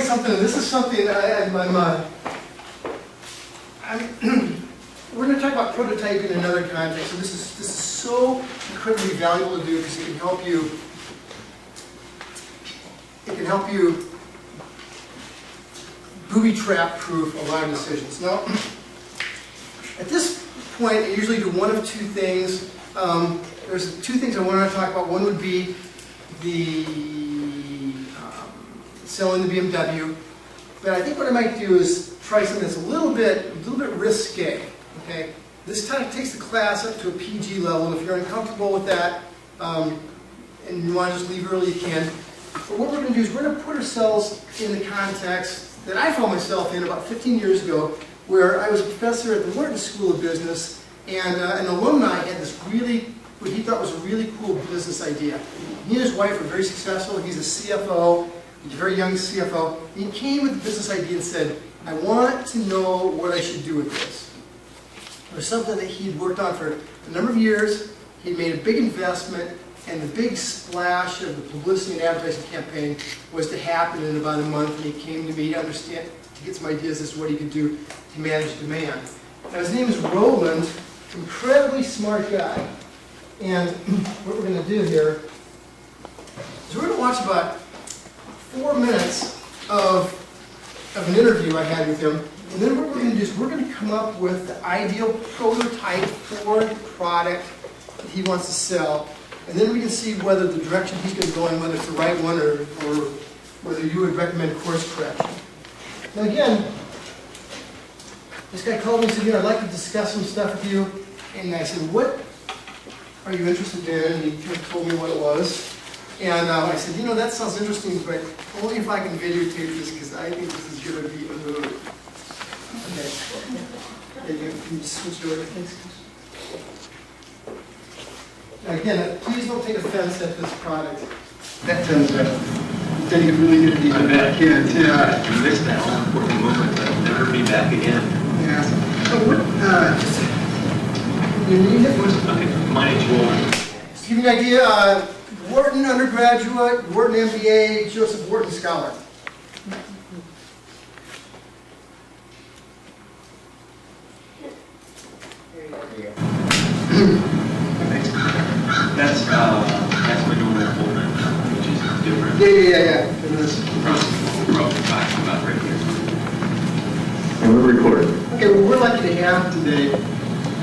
something. This is something we're going to talk about prototyping in another context. So this is so incredibly valuable to do because it can help you. It can help you booby trap proof a lot of decisions. Now, at this point, I usually do one of two things. There's two things I want to talk about. One would be the selling the BMW, but I think what I might do is try something that's a little bit risque. Okay, this kind of takes the class up to a PG level. And if you're uncomfortable with that and you want to just leave early, you can. But what we're going to do is we're going to put ourselves in the context that I found myself in about 15 years ago, where I was a professor at the Wharton School of Business, and an alumni had this what he thought was a really cool business idea. He and his wife were very successful. He's a CFO. He's a very young CFO. He came with the business idea and said, I want to know what I should do with this. It was something that he'd worked on for a number of years. He made a big investment, and the big splash of the publicity and advertising campaign was to happen in about a month. And he came to me to get some ideas as to what he could do to manage demand. Now, his name is Roland, incredibly smart guy. And what we're going to do here is we're going to watch about 4 minutes of an interview I had with him. And then what we're going to do is we're going to come up with the ideal prototype for the product that he wants to sell. And then we can see whether the direction he's going to go in, whether it's the right one or whether you would recommend course correction. Now again, this guy called me and said, I'd like to discuss some stuff with you. And I said, what are you interested in? And he kind of told me what it was. And I said, that sounds interesting, but only if I can videotape this, because I think this is going to be a move. Okay. You can switch over, thanks. Again, please don't take offense at this product. That tends to get really good. I bet. Kids, yeah. You missed that all important moment. I'll never be back again. Yeah. So your name is? Okay. My name's Wharton. Just to give you an idea, Wharton undergraduate, Wharton MBA, Joseph Wharton scholar. That's my normal folder, which is different. Yeah. From what we're talking about right here. And we're recording. Okay, well, we're lucky to have today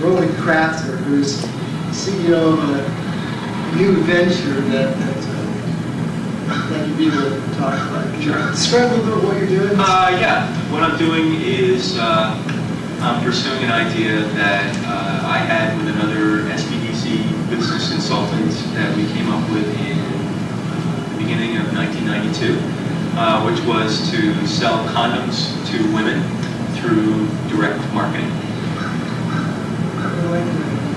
Roland Kratzer, who's CEO of a new venture that you'd be able to talk about. Can you describe a little bit what you're doing? Yeah. What I'm doing is I'm pursuing an idea that I had with another SBDC business consultant that we came up with in the beginning of 1992, which was to sell condoms to women through direct marketing.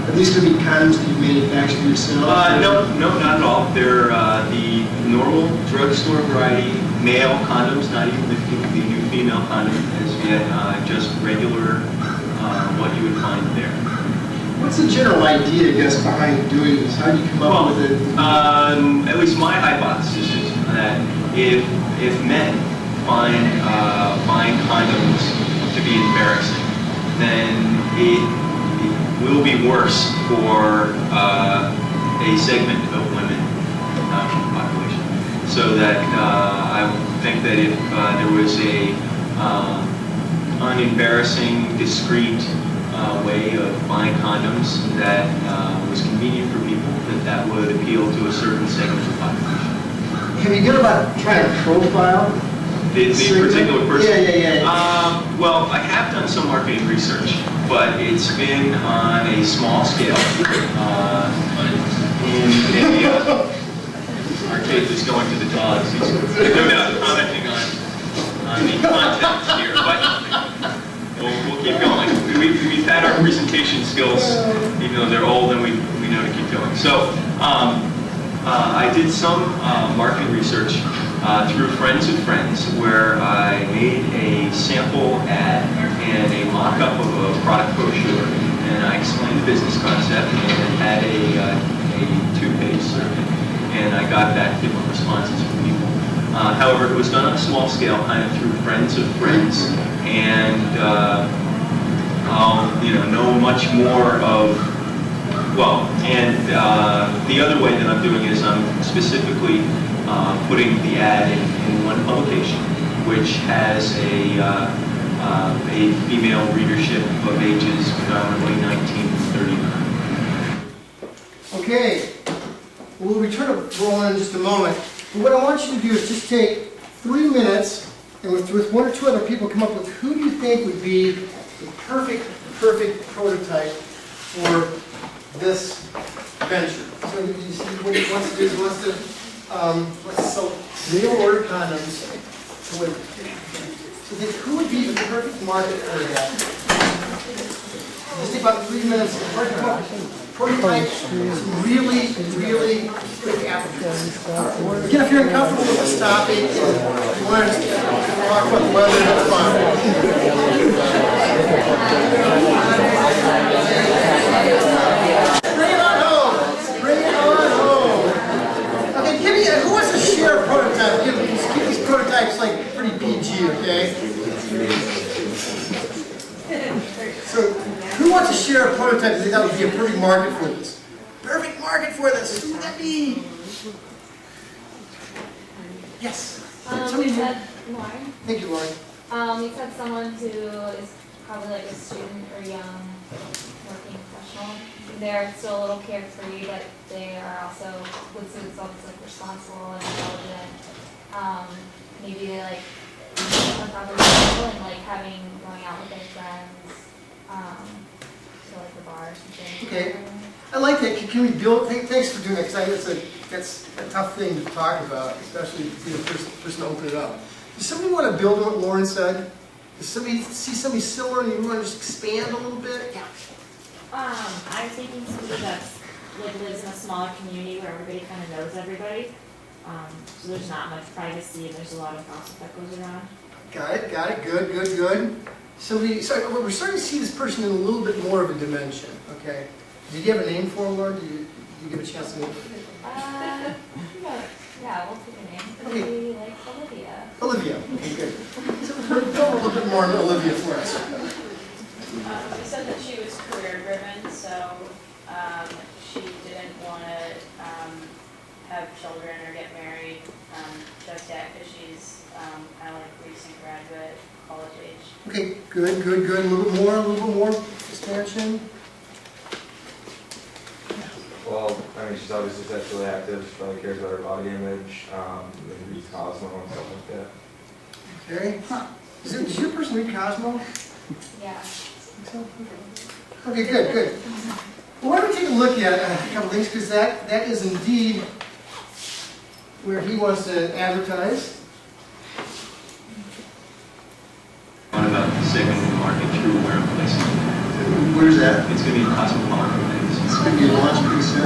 Are these going to be condoms that you manufacture yourself? No, not at all. They're the normal drugstore variety male condoms, not even the new female condom as yet, just regular what you would find there. What's the general idea, I guess, behind doing this? How do you come up with it? At least my hypothesis is that if men find condoms to be embarrassing, then it will be worse for a segment of women in the population. So that I think that if there was a unembarrassing, discreet way of buying condoms that was convenient for people, that would appeal to a certain segment of the population. Have you thought about trying to profile the particular person? Yeah. Well, I have done some marketing research, but it's been on a small scale. Our kid is going to the dogs. He's no doubt commenting on the content here, but we'll keep going. We've had our presentation skills, even though they're old, and we know to keep going. So I did some marketing research through friends of friends, where I made a sample ad and a mock-up of a product brochure, and I explained the business concept and had a two-page survey, and I got back different responses from people. However, it was done on a small scale, kind of through friends of friends, and I'll know much more of, well, and the other way that I'm doing is I'm specifically putting the ad in one publication, which has a female readership of ages predominantly 19 to 39. Okay, we'll return to Roland in just a moment. But what I want you to do is just take 3 minutes and with one or two other people come up with who do you think would be the perfect prototype for this venture. So you see what he wants to do is he wants to sell mail order condoms to women. So think who would be the perfect market for that? Just take about 3 minutes. Prototype some really quick applicants. Again, if you're uncomfortable with this topic, you want to talk about the weather, that's fine. Bring it on home. Bring it on home. Okay, give me who wants to share a prototype? Keep these prototypes like pretty PG, okay? So, who wants to share a prototype? I think that would be a perfect market for this. Perfect market for this. Who would that be? Yes. We said Lauren. Thank you, Lauren. We said someone who is probably like a student or young working professional. They're still a little carefree, but they are also would see themselves as like responsible and intelligent. Maybe they like on top of people and like going out with their friends. To like the bar or something. Okay. I like that. Can we build? Thanks for doing that, because that's a tough thing to talk about, especially if you're the first person to open it up. Does somebody want to build on what Lauren said? Does somebody see somebody similar and you want to just expand a little bit? Yeah. I'm thinking somebody that's lives in a smaller community where everybody kind of knows everybody. So there's not much privacy and there's a lot of gossip that goes around. Got it. Good. Somebody. So we're starting to see this person in a little bit more of a dimension. Okay. Did you have a name for him, Lauren? Did you give a chance to name? Yeah, we'll pick a name. Okay. Maybe like Olivia. Olivia. Okay, good. So go a little bit more on Olivia for us. She said that she was career driven, so she didn't want to have children or get married just yet because she's kind of like recent graduate, college age. Okay, good. A little bit more expansion. Well, I mean, she's obviously sexually active. She probably cares about her body image, maybe reads Cosmo and stuff like that. Okay. Does your person read Cosmo? Yeah. Okay, good. Well, why don't we take a look at a couple things, because that is indeed where he wants to advertise. What about the second market through where I'm placing? Where's that? It's going to be Cosmopolitan. It's going to be launched pretty soon.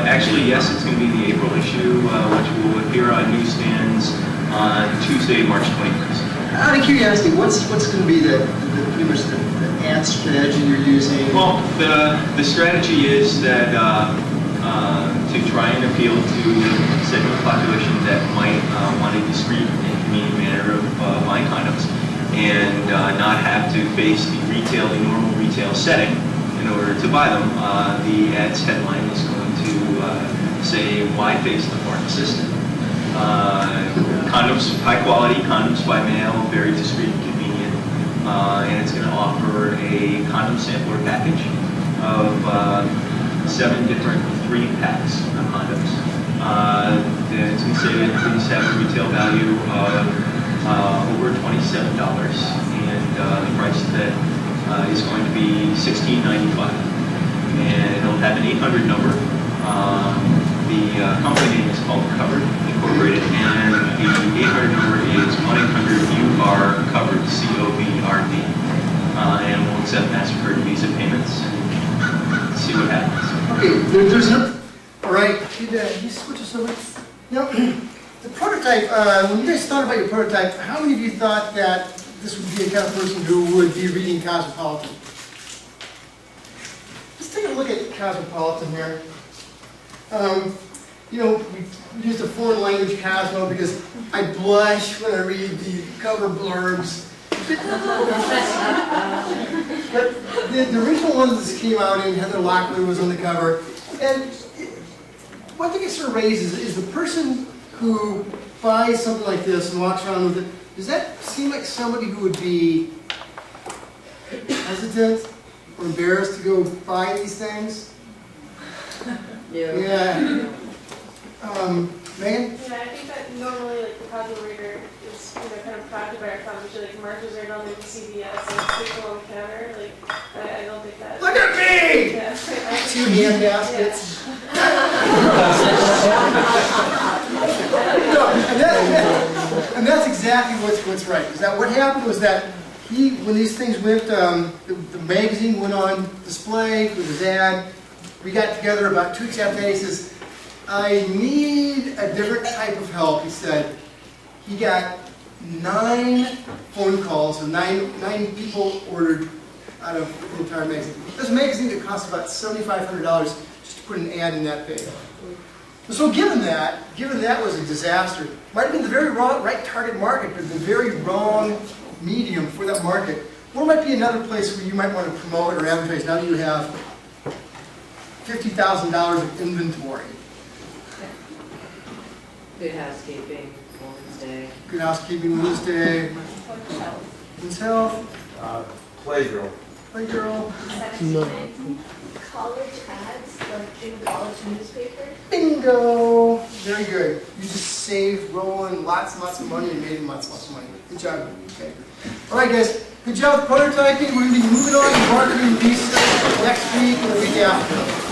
Actually, yes, it's going to be the April issue, which will appear on newsstands on Tuesday, March 21st. Out of curiosity, what's going to be pretty much the ad strategy you're using? Well, the strategy is that to try and appeal to a segment of the population that might want a discreet and convenient manner of buying condoms, and not have to face the normal retail setting in order to buy them. The ad's headline is going to say, "Why face the pharmacist?" Condoms, high quality condoms by mail, very discreet and convenient, and it's going to offer a condom sampler package of 7 different 3-packs of condoms. It's going to say that these have a retail value of over $27, and the price that is going to be $16.95, and it'll have an 800 number. The company name is called Covered Incorporated, and the 800 number is 1-800-YOU-ARE-COVERED, COVRD, and we'll accept MasterCard and Visa payments and see what happens. Okay, there's no. All right, you switch us over. Now, the prototype. When you guys thought about your prototype, how many of you thought that this would be the kind of person who would be reading Cosmopolitan? Let's take a look at Cosmopolitan here. you know, we used a foreign language Cosmo because I blush when I read the cover blurbs. But the original ones that came out in, Heather Locklear was on the cover. And one thing it sort of raises is the person who buys something like this and walks around with it, does that seem like somebody who would be hesitant or embarrassed to go buy these things? Yeah. Megan? Yeah, I think that normally like the casual reader is kind of proud to buy our comics, like markers right on the CVS and people on the counter. Like I don't think that. Look at me! Yeah. 2 hand baskets. No, and that's exactly what's right. Is that what happened was that when these things went, the magazine went on display with his ad. We got together about 2 weeks after that. He says, I need a different type of help. He said he got 9 phone calls, so nine people ordered out of the entire magazine. This magazine that cost about $7,500 just to put an ad in that page. So given that was a disaster, might have been the very right target market, but the very wrong medium for that market. What might be another place where you might want to promote or advertise now that you have $50,000 of inventory? Good housekeeping, Women's Day. Good housekeeping, Women's Day. Women's Health. Playgirl. Playgirl. 17, college ads, like in college newspaper. Bingo! Very good. You just saved Roland lots and lots of money and made him lots and lots of money. Good job. Okay. All right, guys. Good job with prototyping. We're going to be moving on to marketing research next week and the week after.